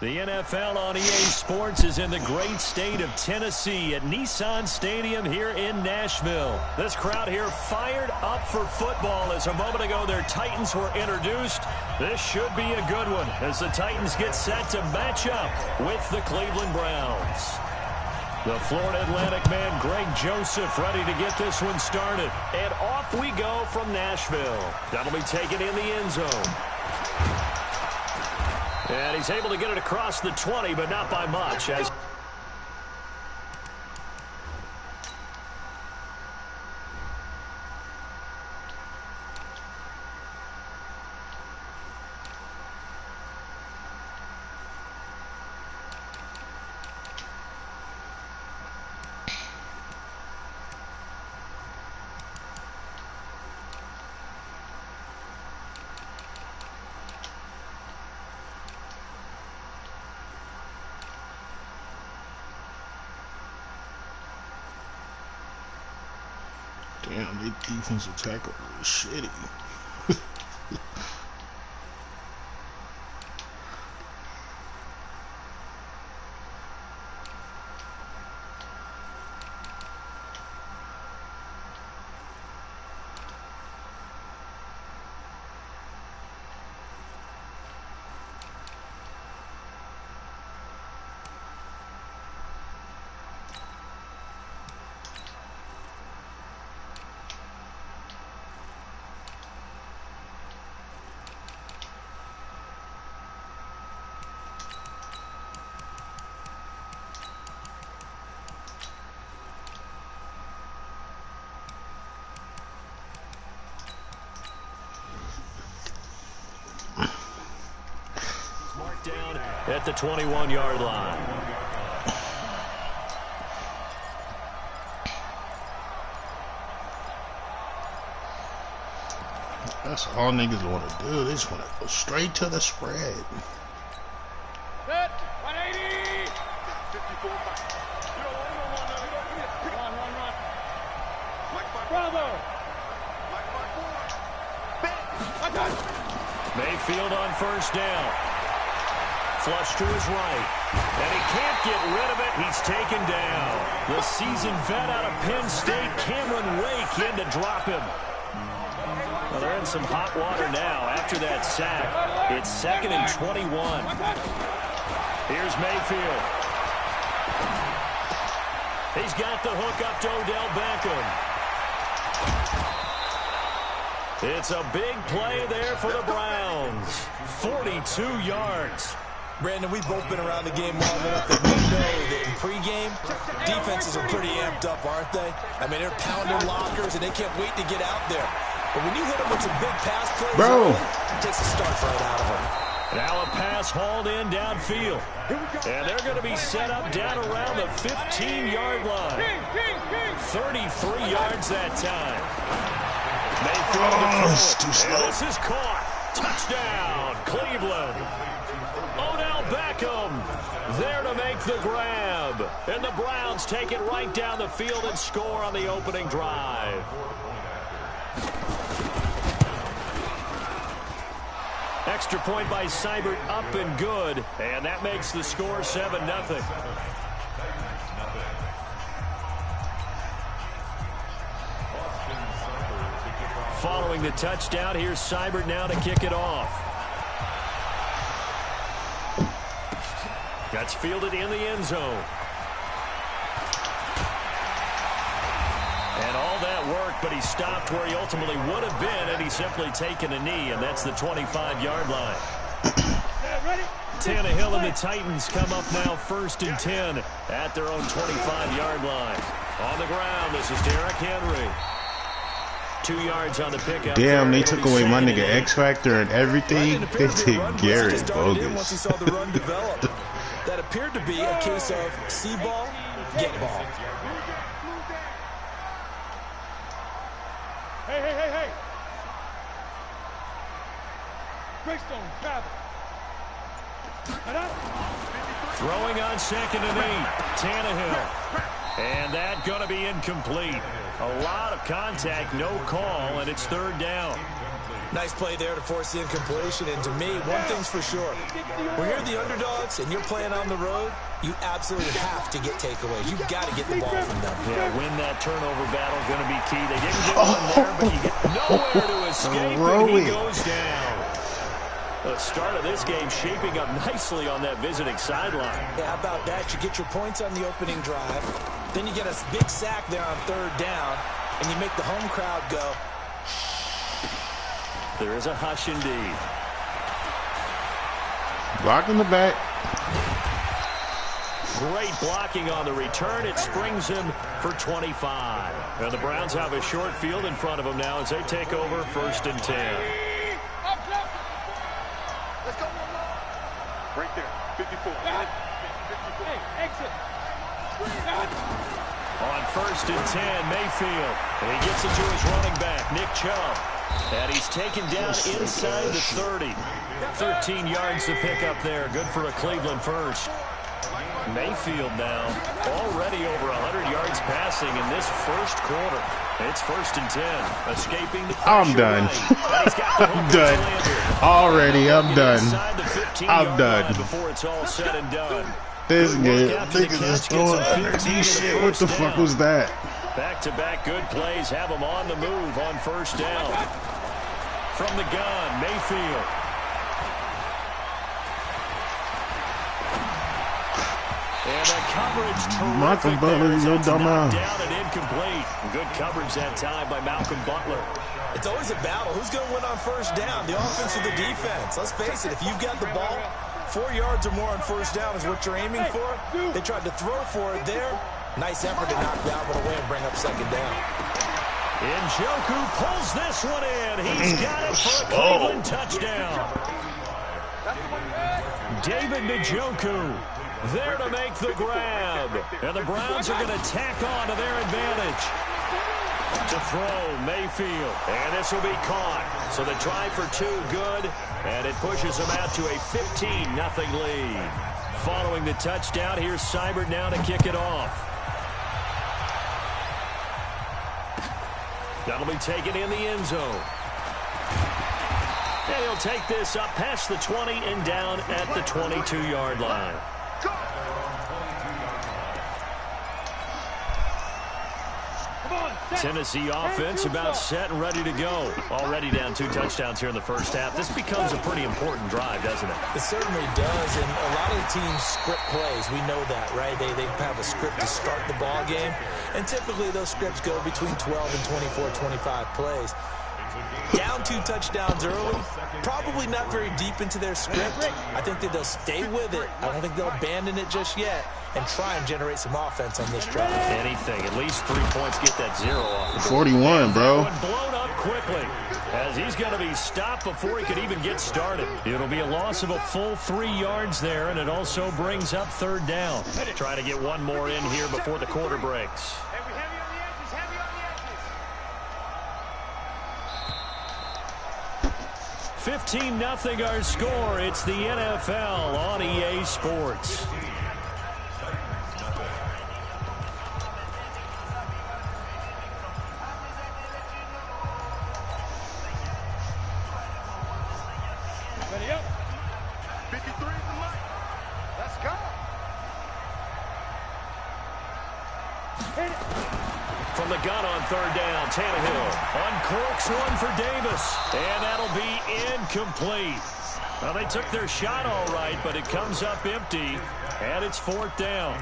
The NFL on EA Sports is in the great state of Tennessee at Nissan Stadium here in Nashville. This crowd here fired up for football as a moment ago their Titans were introduced. This should be a good one as the Titans get set to match up with the Cleveland Browns. The Florida Atlantic man Greg Joseph ready to get this one started. And off we go from Nashville. That'll be taken in the end zone. And he's able to get it across the 20, but not by much. As damn, their defensive tackle was shitty. down at the 21-yard line. That's all niggas want to do. They just want to go straight to the spread. Set, 180. 54. Bravo. Mayfield on first down. Flush to his right. And he can't get rid of it. He's taken down. The seasoned vet out of Penn State, Cameron Wake, in to drop him. Well, they're in some hot water now after that sack. It's 2nd and 21. Here's Mayfield. He's got the hook up to Odell Beckham. It's a big play there for the Browns. 42 yards. Brandon, we've both been around the game long enough that we know that in pregame, defenses are pretty amped up, aren't they? I mean, they're pounding lockers, and they can't wait to get out there. But when you hit them with some big pass plays, it takes a start right out of them. Now a pass hauled in downfield. And they're going to be set up down around the 15-yard line. 33 yards that time. Mayfield it's too slow. This is caught. Touchdown, Cleveland. Odell Beckham there to make the grab. And the Browns take it right down the field and score on the opening drive. Extra point by Seibert, up and good. And that makes the score 7-0. Following the touchdown, here's Seibert now to kick it off. That's fielded in the end zone. And all that work, but he stopped where he ultimately would have been, and he's simply taken a knee, and that's the 25-yard line. Tannehill and the Titans come up now 1st and 10 at their own 25-yard line. On the ground, this is Derrick Henry. 2 yards on the pickup. Damn, they took away my nigga X Factor and everything. They took Garrett bogus. Once he saw the run develop, that appeared to be a case of see ball, get ball. Hey. Greystone, travel. Throwing on 2nd and 8. Tannehill. And that going to be incomplete. A lot of contact, no call, and it's 3rd down. Nice play there to force the incompletion. And to me, one thing's for sure. When you're the underdogs and you're playing on the road, you absolutely have to get takeaways. You've got to get the ball from them. Yeah, win that turnover battle is going to be key. They didn't get one there, but you get nowhere to escape, and he goes down. The start of this game shaping up nicely on that visiting sideline. Yeah, how about that? You get your points on the opening drive. Then you get a big sack there on 3rd down, and you make the home crowd go. There is a hush indeed. Block in the back. Great blocking on the return. It springs him for 25. And the Browns have a short field in front of them now as they take over 1st and 10. Let's go. Right there. 54. Hey, exit. On 1st and 10, Mayfield. And he gets it to his running back, Nick Chubb. And he's taken down inside the 30. 13 yards to pick up there. Good for a Cleveland first. Mayfield now already over 100 yards passing in this first quarter. It's 1st and 10. Escaping the pressure. I'm done. Right. I'm done. Already, I'm done. I'm done. Before it's all said and done. This game, niggas is throwing underneath shit. What the fuck was that? Back-to-back good plays have them on the move on 1st down. From the gun, Mayfield. And the coverage terrific there as it's knocked down and incomplete. Good coverage that time by Malcolm Butler. It's always a battle. Who's going to win on 1st down, the offense or the defense? Let's face it, if you've got the ball, 4 yards or more on 1st down is what you're aiming for. They tried to throw for it there. Nice effort to knock down but away and bring up 2nd down. Njoku pulls this one in. He's got it for a Cleveland touchdown. David Njoku there to make the grab. And the Browns are going to tack on to their advantage. To throw, Mayfield. And this will be caught. So the try for 2 good. And it pushes them out to a 15-0 lead. Following the touchdown, here's Seibert now to kick it off. That'll be taken in the end zone. And he'll take this up past the 20 and down at the 22-yard line. Tennessee offense about set and ready to go. Already down 2 touchdowns here in the first half. This becomes a pretty important drive, doesn't it? It certainly does, and a lot of the teams script plays. We know that, right? They have a script to start the ball game, and typically those scripts go between 12 and 24, 25 plays. Down 2 touchdowns early, probably not very deep into their script. I think that they'll stay with it. I don't think they'll abandon it just yet and try and generate some offense on this drive. Anything, at least 3 points, get that 0 off. 41, bro. Blown up quickly as he's going to be stopped before he could even get started. It'll be a loss of a full 3 yards there, and it also brings up 3rd down. Try to get one more in here before the quarter breaks. 15-0 our score. It's the NFL on EA Sports. Ready up. 53 is the mic. Let's go. Hit it. From the gun on 3rd down, Tannehill uncorks one for Davis, and that'll be incomplete. Well, they took their shot all right, but it comes up empty, and it's 4th down.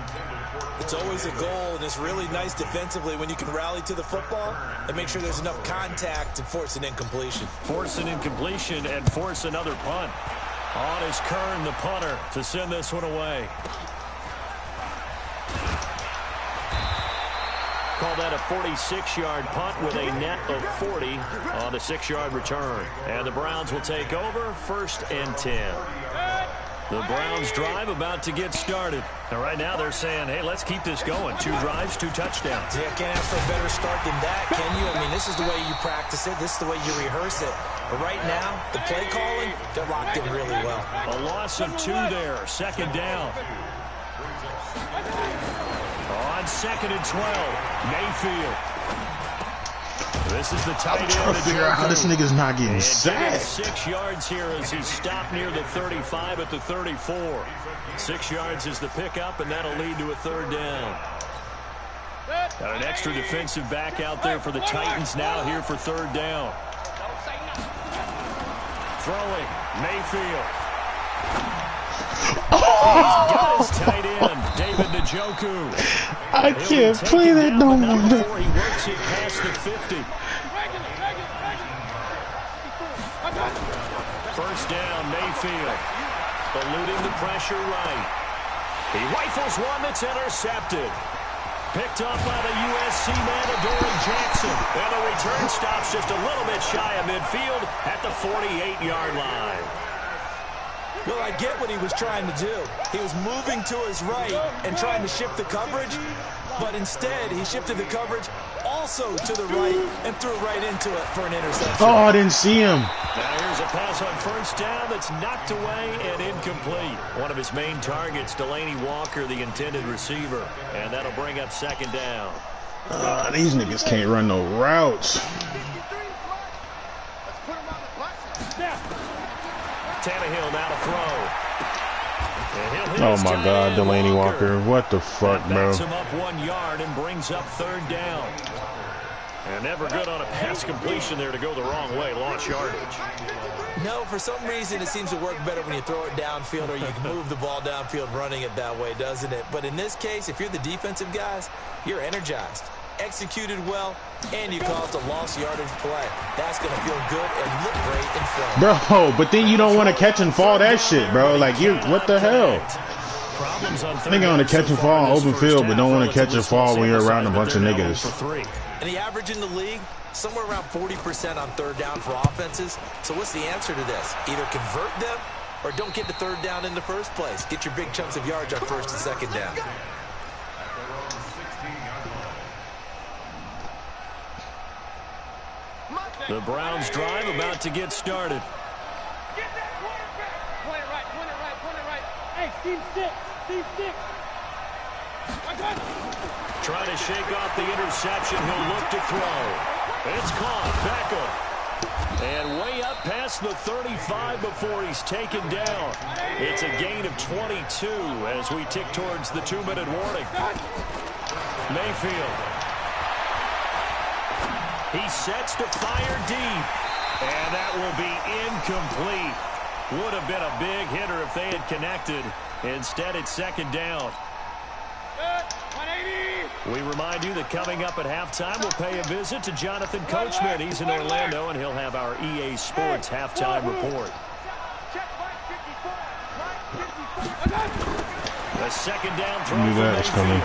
It's always a goal, and it's really nice defensively when you can rally to the football and make sure there's enough contact to force an incompletion. Force an incompletion and force another punt. On is Kern, the punter, to send this one away. Call that a 46-yard punt with a net of 40 on the 6-yard return. And the Browns will take over 1st and 10. The Browns drive about to get started. And right now they're saying, hey, let's keep this going. 2 drives, 2 touchdowns. Yeah, can't ask for a better start than that, can you? I mean, this is the way you practice it. This is the way you rehearse it. But right now, the play calling, they're locked in really well. A loss of 2 there. 2nd down. On 2nd and 12, Mayfield. This is the tight end. I'm trying to figure out how this nigga's not getting sacked. 6 yards here as he stopped near the 35 at the 34. 6 yards is the pickup, and that'll lead to a third down. Got an extra defensive back out there for the Titans now here for third down. Throwing, Mayfield. He's got his tight end, David Njoku. I can't play that no more. Before he works it past the 50. First down, Mayfield. Eluding the pressure right. He rifles one that's intercepted. Picked up by the USC man, Adoree Jackson. And the return stops just a little bit shy of midfield at the 48-yard line. Well, I get what he was trying to do. He was moving to his right and trying to shift the coverage, but instead he shifted the coverage also to the right and threw right into it for an interception. Oh, I didn't see him. Now here's a pass on first down that's knocked away and incomplete. One of his main targets, Delaney Walker, the intended receiver, and that'll bring up second down. These niggas can't run no routes. Tannehill now to throw. Oh my God, Delaney Walker. What the fuck, bro? Backs him up 1 yard and brings up third down. And never good on a pass completion there to go the wrong way. Lost yardage. No, for some reason it seems to work better when you throw it downfield or you can move the ball downfield running it that way, doesn't it? But in this case, if you're the defensive guys, you're energized, executed well, and you caused a lost yardage play. That's going to feel good and look great in front. Bro, but then you don't want to catch and fall that shit, bro. Like, you, what the hell? Nigga want to catch and fall on open field, but don't want to catch and fall when you're around a bunch of niggas. And the average in the league, somewhere around 40% on third down for offenses. So what's the answer to this? Either convert them or don't get the third down in the first place. Get your big chunks of yards on first and second down. The Browns drive about to get started. Get that quarterback. Point it right, point it right, point it right. Hey, team six, team six. Trying to shake off the interception. He'll look to throw. It's caught. Beckham. And way up past the 35 before he's taken down. It's a gain of 22 as we tick towards the 2-minute warning. Mayfield. He sets to fire deep. And that will be incomplete. Would have been a big hitter if they had connected. Instead, it's second down. We remind you that coming up at halftime, we'll pay a visit to Jonathan Coachman. He's in Orlando, and he'll have our EA Sports halftime report. The second down throw Knew that was coming.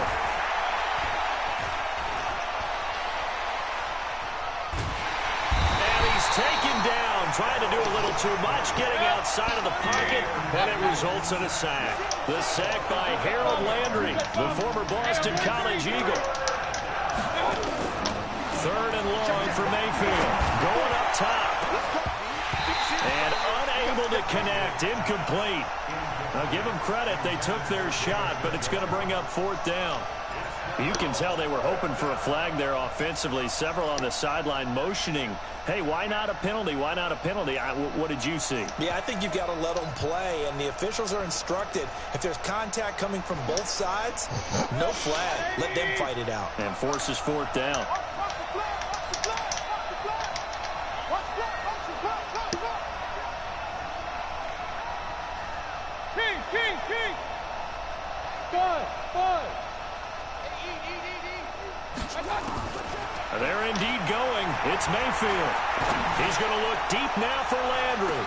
And he's taken down, trying to do a little too much, getting outside of the pocket, and it results in a sack. The sack by Harold Landry, the former Boston College Eagle. Third and long for Mayfield. Going up top. And unable to connect. Incomplete. Now give them credit. They took their shot, but it's going to bring up fourth down. You can tell they were hoping for a flag there offensively. Several on the sideline motioning. Hey, why not a penalty? Why not a penalty? What did you see? Yeah, I think you've got to let them play, and the officials are instructed. If there's contact coming from both sides, no flag. Let them fight it out. And forces fourth down. King. Five. They're indeed going. It's Mayfield. He's going to look deep now for Landry.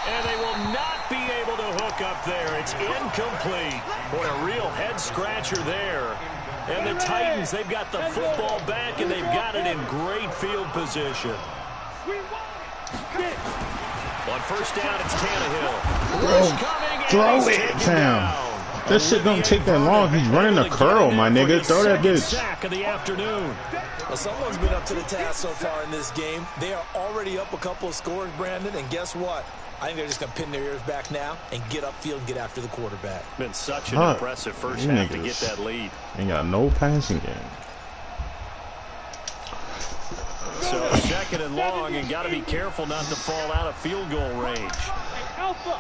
And they will not be able to hook up there. It's incomplete. Boy, a real head-scratcher there. And the Titans, they've got the football back, and they've got it in great field position. On first down, it's Tannehill. Throw it, Sam. That shit don't take that long. He's running a curl, my nigga. Throw that bitch. Sack of the afternoon. Well, someone's been up to the task so far in this game. They are already up a couple of scores, Brandon, and guess what? I think they're just going to pin their ears back now and get upfield and get after the quarterback. Been such an impressive first half to get that lead. Ain't got no passing game. second and long, and got to be careful not to fall out of field goal range. Alpha.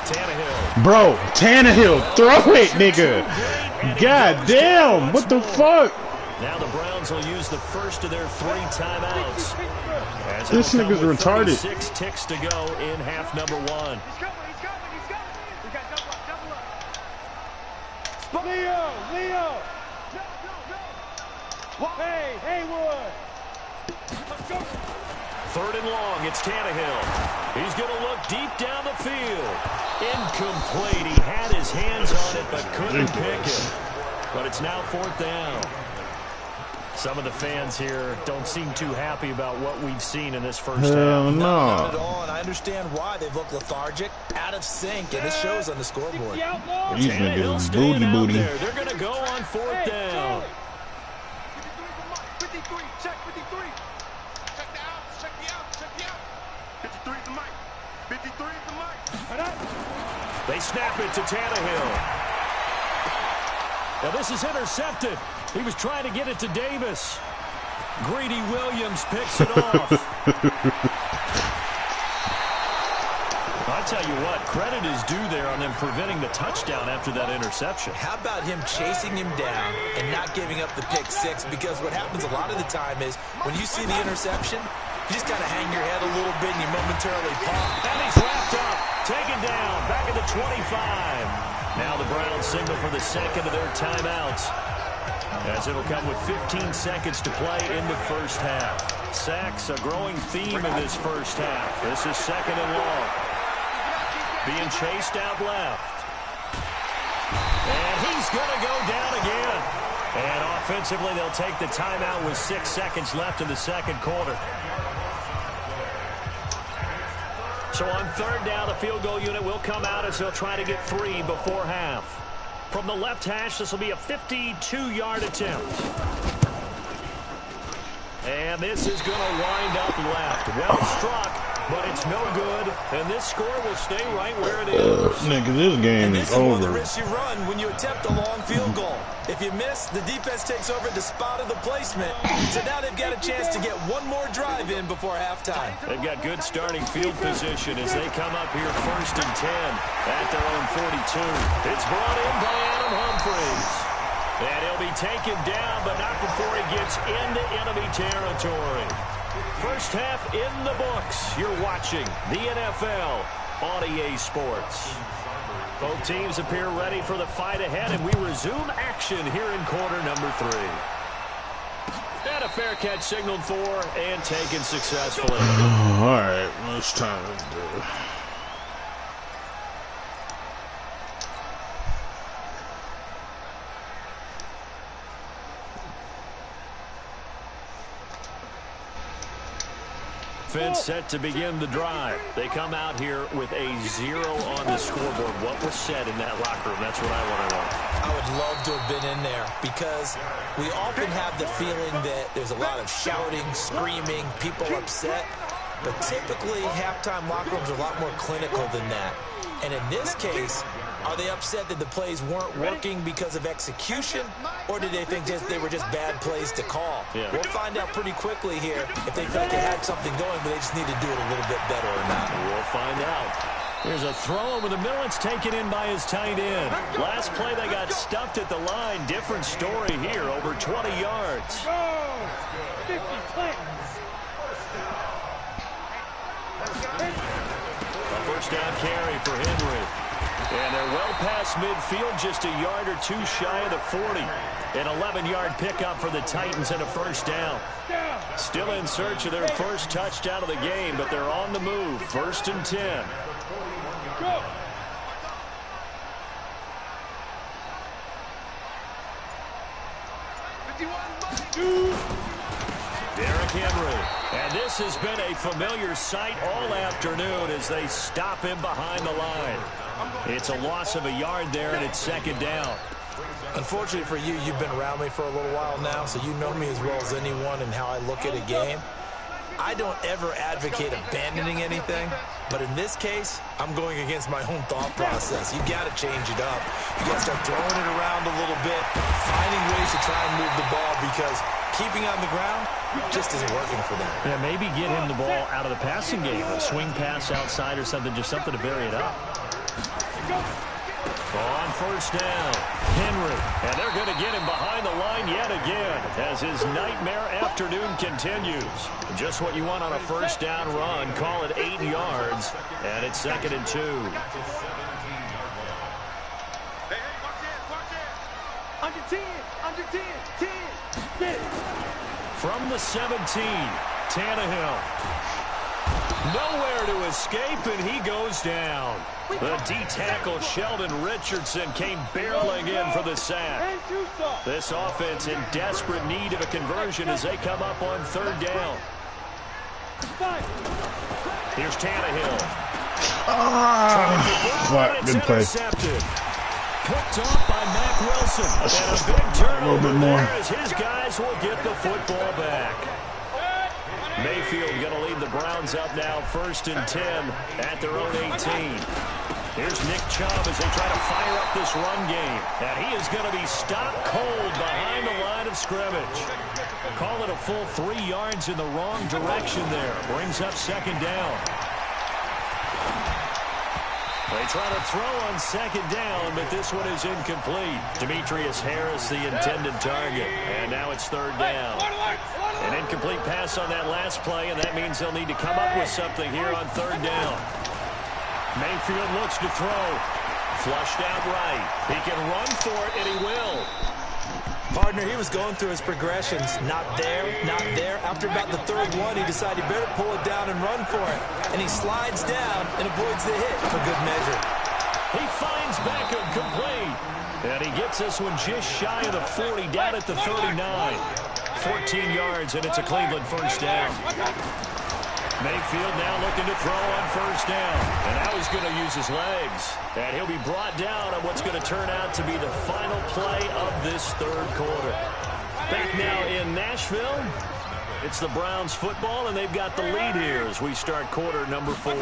Tannehill. Bro, Tannehill, throw it, nigga. God damn, what the fuck? Now the Browns will use the first of their 3 timeouts. As This it'll come nigga's with retarded. 36 ticks to go in half number 1. He's coming. We got double up. Leo. Hey, Haywood. Let's go. 3rd and long, it's Tannehill. He's going to look deep down the field. Incomplete. He had his hands on it, but couldn't pick it. But it's now 4th down. Some of the fans here don't seem too happy about what we've seen in this first half. Hell Not at no. all, and I understand why. They've looked lethargic, out of sync, and it shows on the scoreboard. These Tannehill niggas staying out booty. there. They're going to go on 4th down. 53, check 53. Check the out, check the out. 53 is the mic. 53 is the mic. They snap it to Tannehill. Now this is intercepted. He was trying to get it to Davis. Greedy Williams picks it off. I tell you what, credit is due there on them preventing the touchdown after that interception. How about him chasing him down and not giving up the pick 6? Because what happens a lot of the time is when you see the interception, you just kind of hang your head a little bit and you momentarily pop. And he's wrapped up, taken down, back at the 25. Now the Browns signal for the second of their timeouts, as it'll come with 15 seconds to play in the first half. Sacks, a growing theme in this first half. This is 2nd and long. Being chased out left. And he's going to go down again. And offensively, they'll take the timeout with 6 seconds left in the second quarter. So on 3rd down, the field goal unit will come out as they'll try to get 3 before half. From the left hash, this will be a 52-yard attempt. And this is going to wind up left. Well struck, but it's no good. And this score will stay right where it is. Nigga, this game And is this is one of the over. risks you run when you attempt a long field goal. If you miss, the defense takes over the spot of the placement. So now they've got a chance to get one more drive in before halftime. They've got good starting field position as they come up here 1st and 10 at their own 42. It's brought in by Adam Humphries. And he'll be taken down, but not before he gets into enemy territory. First half in the books. You're watching the NFL on EA Sports. Both teams appear ready for the fight ahead, and we resume action here in quarter number 3. And a fair catch signaled for and taken successfully. All right, what's time to do? Offense set to begin the drive. They come out here with a 0 on the scoreboard. What was said in that locker room? That's what I want to know. I would love to have been in there because we often have the feeling that there's a lot of shouting, screaming, people upset. But typically, halftime locker rooms are a lot more clinical than that. And in this case, are they upset that the plays weren't working because of execution, or did they think they were just bad plays to call? Yeah. We'll find out pretty quickly here if they felt they had something going, but they just need to do it a little bit better or not. We'll find out. Here's a throw over the middle. It's taken in by his tight end. Last play, they got stuffed at the line. Different story here, over 20 yards. Go! 50 Clintons. A first down carry for Henry. And they're well past midfield, just a yard or 2 shy of the 40. An 11-yard pickup for the Titans and a first down. Still in search of their first touchdown of the game, but they're on the move. 1st and 10. Go! Derrick Henry. And this has been a familiar sight all afternoon as they stop him behind the line. It's a loss of a yard there, and it's 2nd down. Unfortunately for you, you've been around me for a little while now, so you know me as well as anyone and how I look at a game. I don't ever advocate abandoning anything, but in this case, I'm going against my own thought process. You got to change it up. You got to start throwing it around a little bit, finding wants to try and move the ball because keeping on the ground just isn't working for them. Yeah, maybe get him the ball out of the passing game, a swing pass outside or something, just something to vary it up. On first down, Henry, and they're going to get him behind the line yet again as his nightmare afternoon continues. Just what you want on a first down run. Call it 8 yards, and it's 2nd and 2. Under 10, under 10, 10, get it. From the 17, Tannehill. Nowhere to escape, and he goes down. The D-tackle Sheldon Richardson came barreling in for the sack. This offense in desperate need of a conversion as they come up on 3rd down. Here's Tannehill. Fuck, good play. Picked off by Mack Wilson. And a big turnover there as his guys will get the football back. Mayfield going to lead the Browns up now 1st and 10 at their own 18. Here's Nick Chubb as they try to fire up this run game. And he is going to be stopped cold behind the line of scrimmage. Call it a full 3 yards in the wrong direction there. Brings up 2nd down. They try to throw on 2nd down, but this one is incomplete. Demetrius Harris, the intended target. And now it's 3rd down. An incomplete pass on that last play, and that means they'll need to come up with something here on 3rd down. Mayfield looks to throw. Flushed out right. He can run for it, and he will. Partner, he was going through his progressions. Not there, not there. After about the 3rd one, he decided he better pull it down and run for it. And he slides down and avoids the hit for good measure. He finds Beckham complete. And he gets this one just shy of the 40, down at the 39. 14 yards, and it's a Cleveland 1st down. Mayfield now looking to throw on 1st down. And now he's going to use his legs. And he'll be brought down on what's going to turn out to be the final play of this 3rd quarter. Back now in Nashville. It's the Browns football, and they've got the lead here as we start quarter number 4.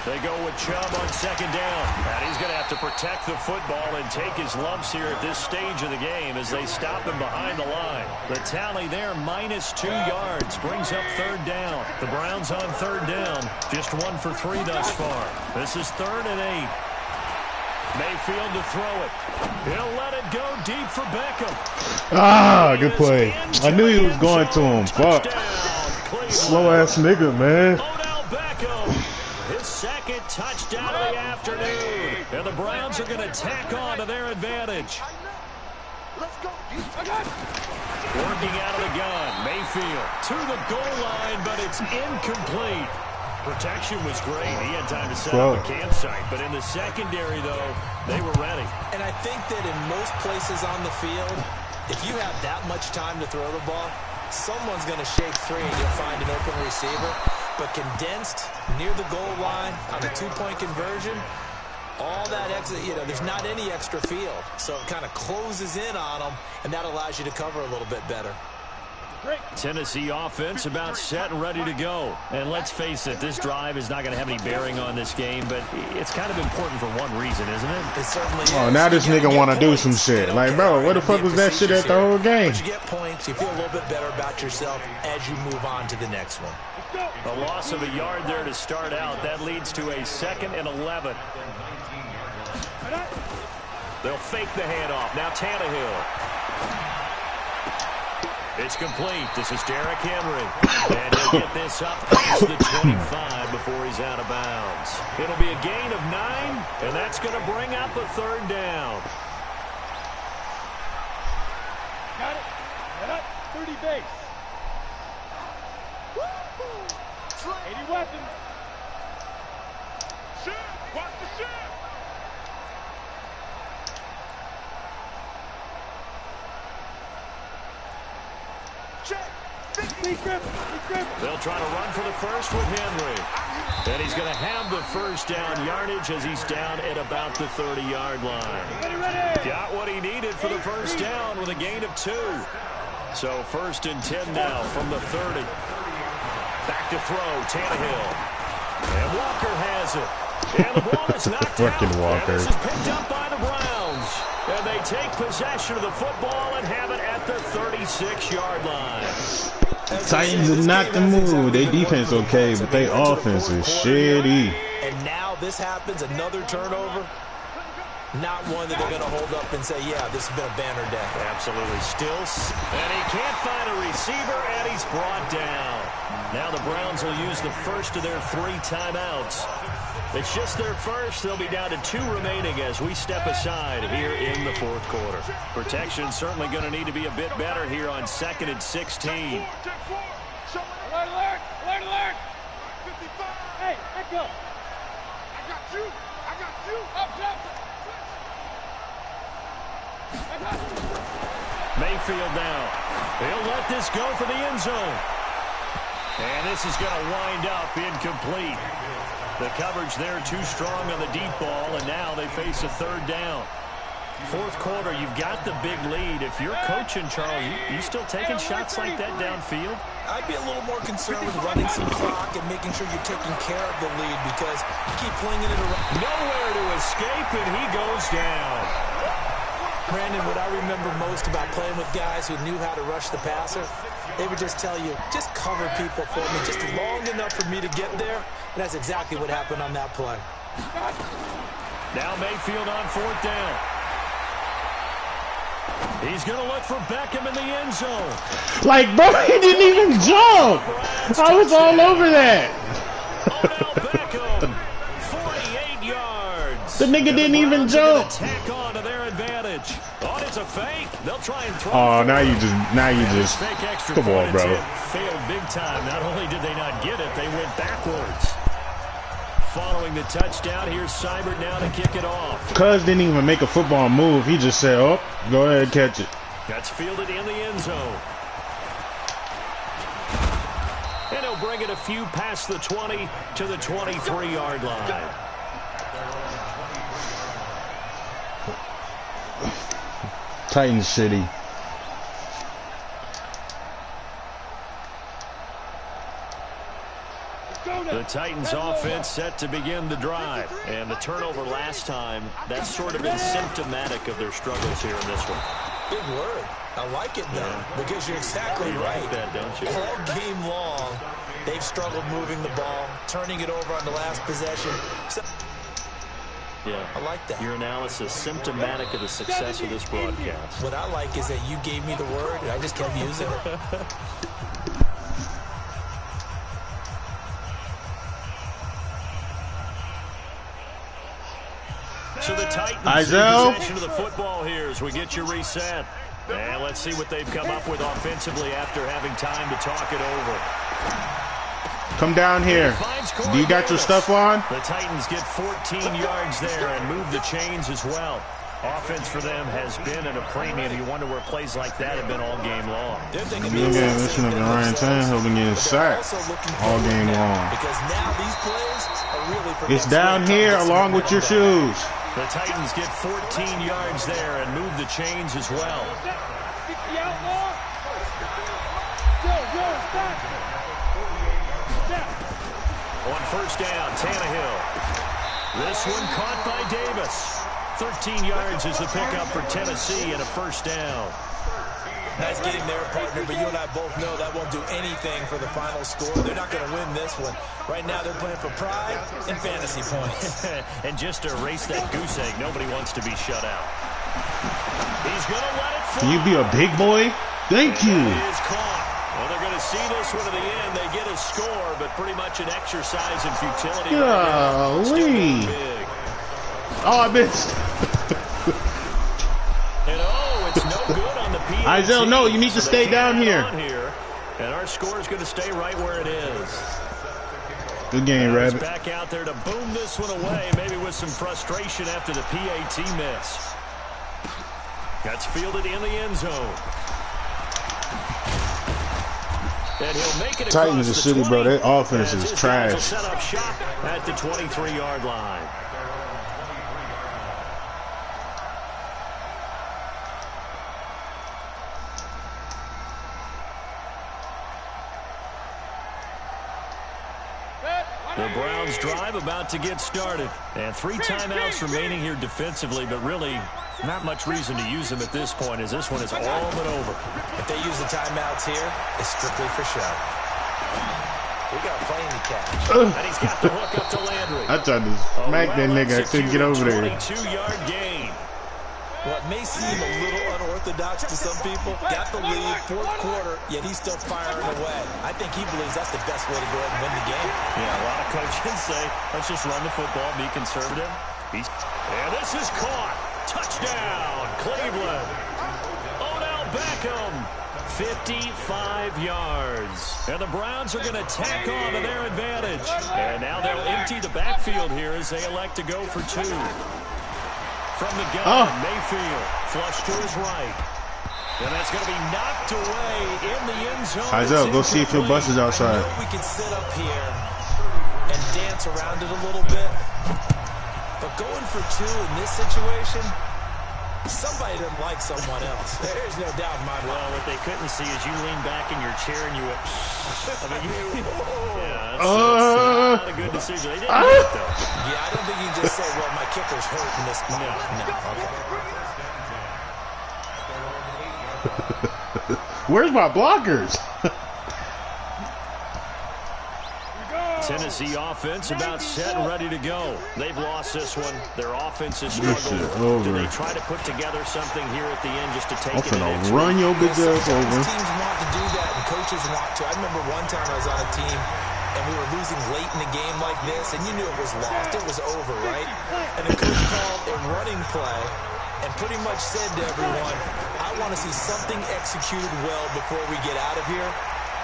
They go with Chubb on 2nd down. And he's going to have to protect the football and take his lumps here at this stage of the game as they stop him behind the line. The tally there, -2 yards, brings up 3rd down. The Browns on 3rd down, just 1 for 3 thus far. This is 3rd and 8. Mayfield to throw it. He'll let it go deep for Beckham. Ah, good play. I knew he was going to him. Fuck. Slow-ass nigga, man. His 2nd touchdown of the afternoon. And the Browns are going to tack on to their advantage. Working out of the gun. Mayfield to the goal line, but it's incomplete. Protection was great. He had time to set up a campsite. But in the secondary, though, they were ready. And I think that in most places on the field, if you have that much time to throw the ball, someone's going to shake free and you'll find an open receiver. But condensed near the goal line on a 2-point conversion, all that extra, there's not any extra field. So it kind of closes in on them, and that allows you to cover a little bit better. Tennessee offense about set and ready to go. And let's face it, this drive is not going to have any bearing on this game, but it's kind of important for one reason, isn't it? It certainly is. Oh, now this nigga want to do some shit. Like, bro, where the fuck was that shit at the whole game? But you get points, you feel a little bit better about yourself as you move on to the next one. A loss of a yard there to start out. That leads to a 2nd and 11. They'll fake the handoff. Now Tannehill. It's complete. This is Derrick Henry. And he'll get this up past the 25 before he's out of bounds. It'll be a gain of 9, and that's going to bring up a 3rd down. Got it. Head up. 30 base. 80 weapons. Shoot. Watch the shoot. They'll try to run for the first with Henry. And he's going to have the 1st down yardage as he's down at about the 30-yard line. Got what he needed for the 1st down with a gain of 2. So 1st and 10 now from the 30. Back to throw, Tannehill. And Walker has it. And the ball is knocked out. Fucking Walker. And this is picked up by the Browns. And they take possession of the football and have it at the 36-yard line. Titans are not the move. They defense okay, but they offense is shitty. And now this happens, another turnover. Not one that they're going to hold up and say, yeah, this has been a banner day. Absolutely. Stills. And he can't find a receiver, and he's brought down. Now the Browns will use the first of their 3 timeouts. It's just their first. They'll be down to 2 remaining as we step aside here in the 4th quarter. Protection certainly going to need to be a bit better here on 2nd and 16. Alert, alert, alert, alert. 55. Hey, let go. I got you. I got you. Up, up. Mayfield now. He'll let this go for the end zone. And this is going to wind up incomplete. The coverage there too strong on the deep ball, and now they face a 3rd down. 4th quarter, you've got the big lead. If you're coaching, Charles, you still taking shots like that downfield? I'd be a little more concerned with running some clock and making sure you're taking care of the lead because you keep flinging it around. Nowhere to escape, and he goes down. Brandon, what I remember most about playing with guys who knew how to rush the passer, they would just tell you, just cover people for me, just long enough for me to get there. And that's exactly what happened on that play. Now Mayfield on 4th down. He's going to look for Beckham in the end zone. Like, bro, he didn't even jump. I was all over that. Odell Beckham, 48 yards. The nigga didn't even jump. Tack on to their advantage. Oh, it's a fake. They'll try and throw. Oh, now you just. Fake extra Come on, point bro. attempt failed big time. Not only did they not get it, they went backwards. Following the touchdown, here's Seibert now to kick it off. Cuz didn't even make a football move. He just said, oh, go ahead and catch it. That's fielded in the end zone. And he'll bring it a few past the 20 to the 23-yard line. Titans shitty. The Titans offense set to begin the drive. And the turnover last time, that's sort of been symptomatic of their struggles here in this one. Big word. I like it, though, because you're exactly right. Like that, don't you? All game long, they've struggled moving the ball, turning it over on the last possession. Yeah, I like that. Your analysis symptomatic of the success of this broadcast. What I like is that you gave me the word, and I just kept using it. So the Titans in possession of the football here as we get you reset. And let's see what they've come up with offensively after having time to talk it over. Come down here. Do you got your stuff on? The Titans get 14 yards there and move the chains as well. Offense for them has been at a premium. You wonder where plays like that have been all game long. Yeah, listen to Ryan Tannehill been getting sacked all game long. Because now these plays are really for It's down here along with your shoes. The Titans get 14 yards there and move the chains as well. On 1st down, Tannehill. This one caught by Davis. 13 yards is the pickup for Tennessee and a 1st down. Nice game there, partner, but you and I both know that won't do anything for the final score. They're not going to win this one. Right now, they're playing for pride and fantasy points. And just to erase that goose egg, nobody wants to be shut out. He's going to let it fly. Can you be a big boy? Thank you. He is caught. Well, they're going to see this one to the end. They get a score, but pretty much an exercise in futility. Golly. Oh, I missed. And it's no good on the PAT. Isaiah, no, you need to stay down here. And our score is going to stay right where it is. Good game, Rabbit. Back out there to boom this one away, maybe with some frustration after the PAT miss. That's fielded in the end zone. And he'll make it Titans are shitty, bro. Their offense is trash. Set up shop at the 23-yard line. The Browns drive about to get started. And 3 timeouts remaining here defensively, but really not much reason to use them at this point as this one is all but over. If they use the timeouts here, it's strictly for show. We got plenty to catch. And he's got the hook up to Landry. I tried to smack that nigga. I couldn't get over there. 22-yard gain. What may seem a little unorthodox to some people, got the lead, 4th quarter, yet he's still firing away. I think he believes that's the best way to go ahead and win the game. Yeah, a lot of coaches say, let's just run the football, be conservative. And this is caught. Touchdown, Cleveland. Odell Beckham, 55 yards. And the Browns are going to tack on to their advantage. And now they'll empty the backfield here as they elect to go for 2. From the gun, Mayfield, flush to his right. And that's going to be knocked away in the end zone. Eyes up, go see if your bus is outside. I know we can sit up here and dance around it a little bit. But going for 2 in this situation, somebody doesn't like someone else. There's no doubt in my mind. Well, what they couldn't see is you lean back in your chair and you went, I mean, yeah, that's not a good decision. They didn't do it, though. Yeah, I don't think you can just say, well, my kicker's hurt in this. No, okay. Where's my blockers? Tennessee offense about set and ready to go. They've lost this one. Their offense has struggled. Do they try to put together something here at the end just to take it in? Run your bitch ass over. Teams want to do that, and coaches want to. I remember one time I was on a team, and we were losing late in the game like this, and you knew it was lost. It was over, right? And the coach called a running play and pretty much said to everyone, I want to see something executed well before we get out of here.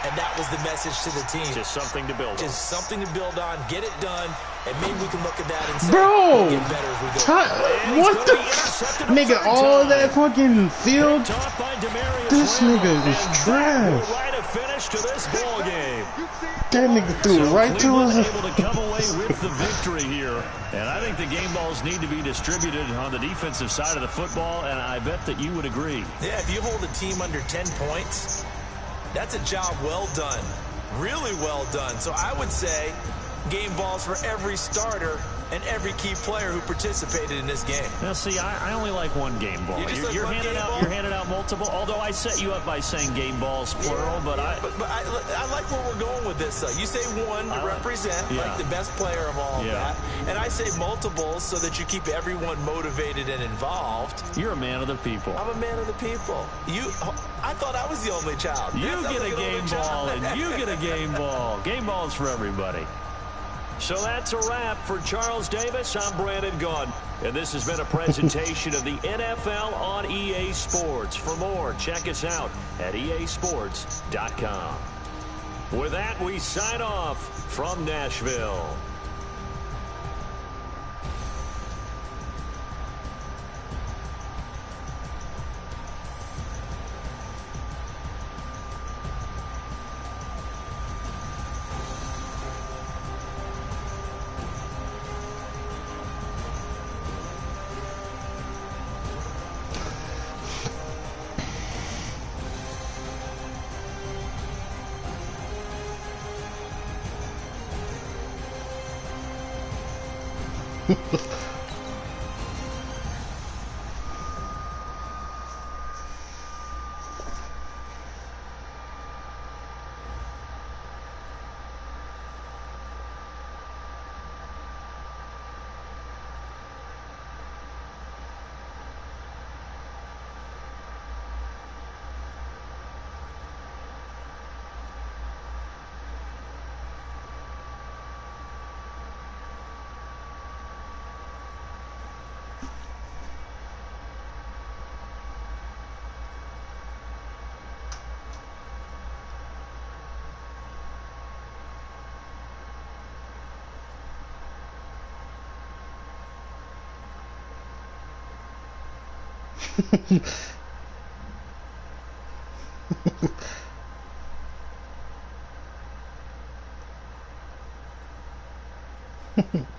And that was the message to the team. Just something to build on. Just something to build on. Get it done. And maybe we can look at that and say, bro, we'll get better as we go. What the nigga, all that fucking field? This nigga is trash. Right a finish to this ball game. That nigga threw it right to us. Able to come away with the victory here. And I think the game balls need to be distributed on the defensive side of the football, and I bet that you would agree. Yeah, if you hold a team under 10 points, that's a job well done. Really well done. So I would say game balls for every starter and every key player who participated in this game. Now, see, I only like one game ball. You're handing out multiple. Although I set you up by saying game balls plural, but I like where we're going with this. You say one to represent like the best player of all of that, and I say multiples so that you keep everyone motivated and involved. You're a man of the people. I'm a man of the people. I thought I was the only child. You get a game ball, and you get a game ball. Game balls for everybody. So that's a wrap for Charles Davis. I'm Brandon Gaudin, and this has been a presentation of the NFL on EA Sports. For more, check us out at easports.com. With that, we sign off from Nashville. Ha